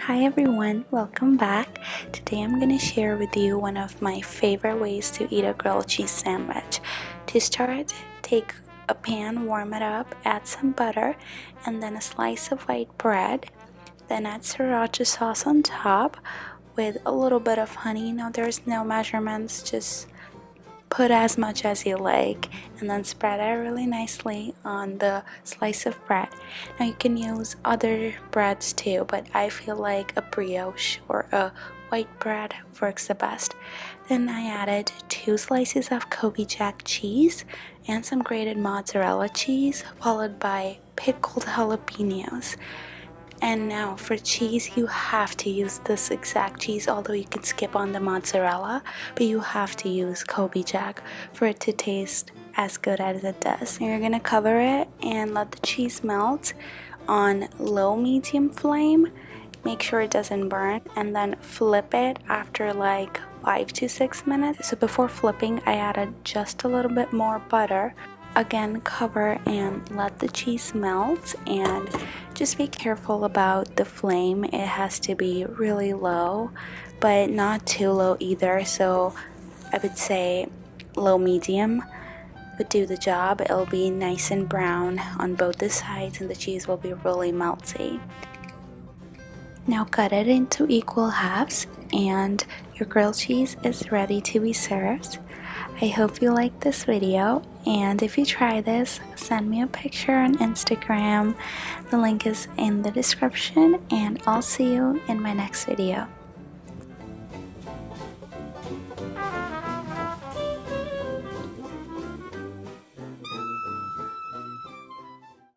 Hi everyone, welcome back. Today I'm going to share with you one of my favorite ways to eat a grilled cheese sandwich. To start, take a pan, warm it up, add some butter, and then a slice of white bread. Then add sriracha sauce on top with a little bit of honey. Now there's no measurements, just put as much as you like, and then spread it really nicely on the slice of bread. Now you can use other breads too, but I feel like a brioche or a white bread works the best. Then I added 2 slices of Kobe Jack cheese and some grated mozzarella cheese, followed by pickled jalapenos. And now for cheese, you have to use this exact cheese, although you can skip on the mozzarella, but you have to use Kobe Jack for it to taste as good as it does. And you're gonna cover it and let the cheese melt on low medium flame. Make sure it doesn't burn, and then flip it after like 5 to 6 minutes. So before flipping, I added just a little bit more butter. Again, cover and let the cheese melt, and just be careful about the flame. It has to be really low, but not too low either. So I would say low medium would do the job. It'll be nice and brown on both the sides and the cheese will be really melty. Now cut it into equal halves and your grilled cheese is ready to be served. I hope you liked this video, and if you try this, send me a picture on Instagram. The link is in the description, and I'll see you in my next video.